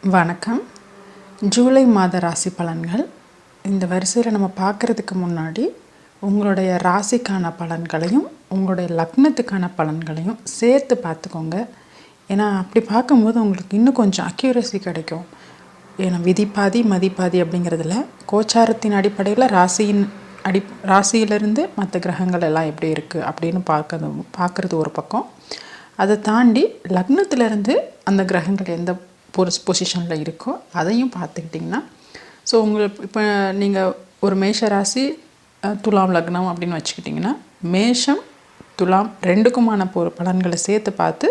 வணக்கம். ஜூலை மாத ராசி பலன்கள். இந்த வரிசையில் நம்ம பார்க்குறதுக்கு முன்னாடி உங்களுடைய ராசிக்கான பலன்களையும் உங்களுடைய லக்னத்துக்கான பலன்களையும் சேர்த்து பார்த்துக்கோங்க. ஏன்னா அப்படி பார்க்கும்போது உங்களுக்கு இன்னும் கொஞ்சம் அக்யூரசி கிடைக்கும். ஏன்னா விதிப்பாதி மதிப்பாதி அப்படிங்கிறதுல கோச்சாரத்தின் அடிப்படையில் ராசியிலிருந்து மற்ற கிரகங்கள் எல்லாம் எப்படி இருக்குது அப்படின்னு பார்க்குறது ஒரு பக்கம். அதை தாண்டி லக்னத்திலேருந்து அந்த கிரகங்கள் எந்த பொசிஷனில் இருக்கோ அதையும் பார்த்துக்கிட்டிங்கன்னா, ஸோ உங்களுக்கு இப்போ நீங்கள் ஒரு மேஷ ராசி துலாம் லக்னம் அப்படின்னு வச்சுக்கிட்டிங்கன்னா, மேஷம் துலாம் ரெண்டுக்குமான பலன்களை சேர்த்து பார்த்து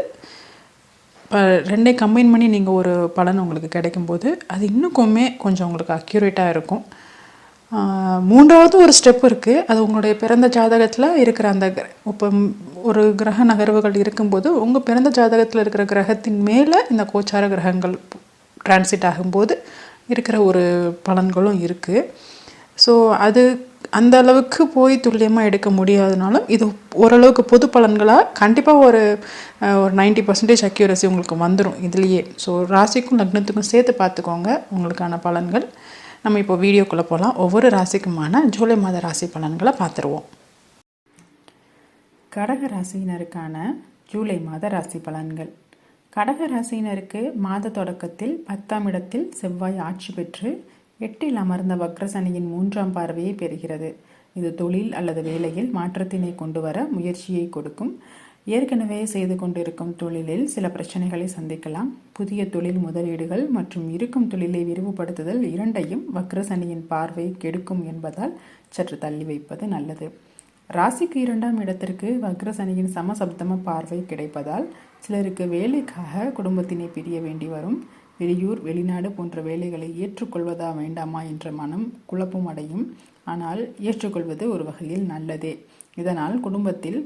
ரெண்டையும் கம்பைன் பண்ணி நீங்கள் ஒரு பலன் உங்களுக்கு கிடைக்கும்போது அது இன்னுமே கொஞ்சம் உங்களுக்கு அக்யூரேட்டாக இருக்கும். மூன்றாவது ஒரு ஸ்டெப் இருக்குது. அது உங்களுடைய பிறந்த ஜாதகத்தில் இருக்கிற அந்த இப்போ ஒரு கிரக நகர்வுகள் இருக்கும்போது உங்கள் பிறந்த ஜாதகத்தில் இருக்கிற கிரகத்தின் மேலே இந்த கோச்சார கிரகங்கள் டிரான்சிட் ஆகும்போது இருக்கிற ஒரு பலன்களும் இருக்குது. ஸோ அது அந்த அளவுக்கு போய் துல்லியமாக எடுக்க முடியாதனாலும் இது ஓரளவுக்கு பொது பலன்களாக கண்டிப்பாக ஒரு 90% அக்யூரசி உங்களுக்கு வந்துடும் இதுலேயே. ஸோ ராசிக்கும் லக்னத்துக்கும் சேர்த்து பார்த்துக்கோங்க உங்களுக்கான பலன்கள். நம்ம இப்போ வீடியோக்குள்ளே போகலாம். ஒவ்வொரு ராசிக்குமான ஜூலை மாத ராசி பலன்களை பார்த்துருவோம். கடக ராசியினருக்கான ஜூலை மாத ராசி பலன்கள். கடக ராசியினருக்கு மாத தொடக்கத்தில் 10ஆம் இடத்தில் செவ்வாய் ஆட்சி பெற்று 8இல் அமர்ந்த வக்ரசனியின் 3ஆம் பார்வையை பெறுகிறது. இது தொழில் அல்லது வேலையில் மாற்றத்தினை கொண்டு வர முயற்சியை கொடுக்கும். ஏற்கனவே செய்து கொண்டிருக்கும் தொழிலில் சில பிரச்சனைகளை சந்திக்கலாம். புதிய தொழில் முதலீடுகள் மற்றும் இருக்கும் தொழிலை விரிவுபடுத்துதல் இரண்டையும் வக்ரசனியின் பார்வை கெடுக்கும் என்பதால் சற்று தள்ளி வைப்பது நல்லது. ராசிக்கு 2ஆம் இடத்திற்கு வக்ரசனியின் சமசப்தம பார்வை கிடைப்பதால் சிலருக்கு வேலைக்காக குடும்பத்தினை பிரிய வேண்டி வரும். வெளியூர் வெளிநாடு போன்ற வேலைகளை ஏற்றுக்கொள்வதா வேண்டாமா என்ற மனம் குழப்பம் அடையும். ஆனால் ஏற்றுக்கொள்வது ஒரு வகையில் நல்லதே. இதனால் குடும்பத்தில்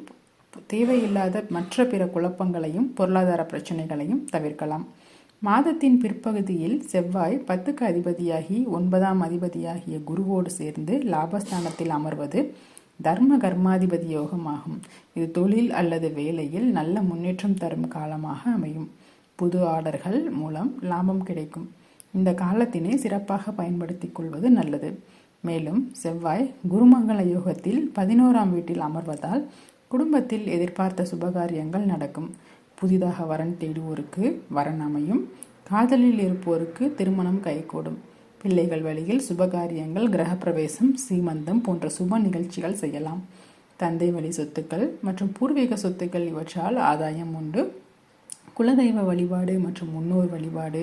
தேவையில்லாத மற்ற பிற குழப்பங்களையும் பொருளாதார பிரச்சனைகளையும் தவிர்க்கலாம். மாதத்தின் பிற்பகுதியில் செவ்வாய் 10க்கு அதிபதியாகி 9ஆம் அதிபதியாகிய குருவோடு சேர்ந்து லாபஸ்தானத்தில் அமர்வது தர்ம கர்மாதிபதி யோகமாகும். இது தொழில் அல்லது வேலையில் நல்ல முன்னேற்றம் தரும் காலமாக அமையும். புது ஆர்டர்கள் மூலம் லாபம் கிடைக்கும். இந்த காலத்தினை சிறப்பாக பயன்படுத்தி கொள்வது நல்லது. மேலும் செவ்வாய் குருமங்கள யோகத்தில் 11ஆம் வீட்டில் அமர்வதால் குடும்பத்தில் எதிர்பார்த்த சுபகாரியங்கள் நடக்கும். புதிதாக வரன் தேடுவோருக்கு வரன் அமையும். காதலில் இருப்போருக்கு திருமணம் கைகூடும். பிள்ளைகள் வழியில் சுபகாரியங்கள், கிரகப்பிரவேசம், சீமந்தம் போன்ற சுப நிகழ்ச்சிகள் செய்யலாம். தந்தை வழி சொத்துக்கள் மற்றும் பூர்வீக சொத்துக்கள் இவற்றால் ஆதாயம் உண்டு. குலதெய்வ வழிபாடு மற்றும் முன்னோர் வழிபாடு,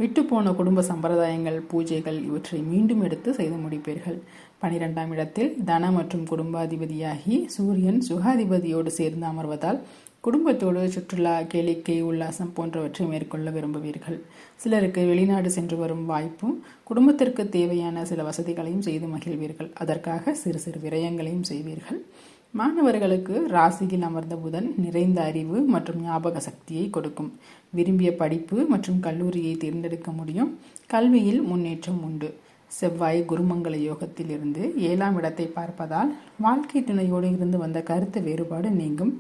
விட்டுப்போன குடும்ப சம்பிரதாயங்கள், பூஜைகள் இவற்றை மீண்டும் எடுத்து செய்து முடிப்பீர்கள். 12ஆம் இடத்தில் தன மற்றும் குடும்பாதிபதியாகி சூரியன் சுகாதிபதியோடு சேர்ந்து அமர்வதால் குடும்பத்தோடு சுற்றுலா, கேளிக்கை, உல்லாசம் போன்றவற்றை மேற்கொள்ள விரும்புவீர்கள். சிலருக்கு வெளிநாடு சென்று வரும் வாய்ப்பும் குடும்பத்திற்கு தேவையான சில வசதிகளையும் செய்து மகிழ்வீர்கள். அதற்காக சிறு சிறு விரயங்களையும் செய்வீர்கள். மாணவர்களுக்கு ராசியில் அமர்ந்த புதன் நிறைந்த அறிவு மற்றும் ஞாபக சக்தியை கொடுக்கும். விரும்பிய படிப்பு மற்றும் கல்லூரியை தேர்ந்தெடுக்க முடியும். கல்வியில் முன்னேற்றம் உண்டு. செவ்வாய் குருமங்கள யோகத்தில் இருந்து 7ஆம் இடத்தை பார்ப்பதால் வாழ்க்கை துணையோடு இருந்து வந்த கருத்து வேறுபாடு நீங்கும்.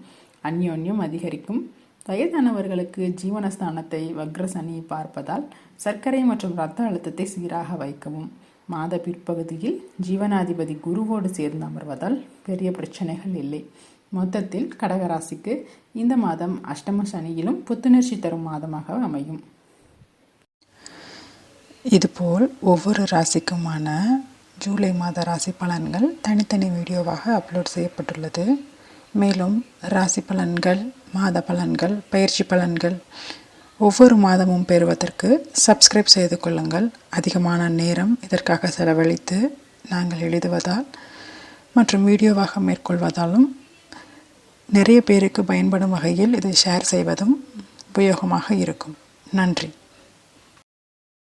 அந்யோன்யம் அதிகரிக்கும். வயதானவர்களுக்கு ஜீவனஸ்தானத்தை வக்ரசனி பார்ப்பதால் சர்க்கரை மற்றும் இரத்த அழுத்தத்தை சீராக வைக்கவும். மாத பிற்பகுதியில் ஜீவனாதிபதி குருவோடு சேர்ந்து அமர்வதால் பெரிய பிரச்சனைகள் இல்லை. மொத்தத்தில் கடகராசிக்கு இந்த மாதம் அஷ்டம சனியிலும் புத்துணர்ச்சி தரும் மாதமாக அமையும். இதுபோல் ஒவ்வொரு ராசிக்குமான ஜூலை மாத ராசி பலன்கள் தனித்தனி வீடியோவாக அப்லோட் செய்யப்பட்டுள்ளது. மேலும் ராசி பலன்கள், மாத பலன்கள், பயிற்சி பலன்கள் ஒவ்வொரு மாதமும் பெறுவதற்கு சப்ஸ்கிரைப் செய்து கொள்ளுங்கள். அதிகமான நேரம் இதற்காக செலவழித்து நாங்கள் எழுதுவதால் மற்றும் வீடியோவாக மேற்கொள்வதாலும் நிறைய பேருக்கு பயன்படும் வகையில் இதை ஷேர் செய்வதும் உபயோகமாக இருக்கும். நன்றி.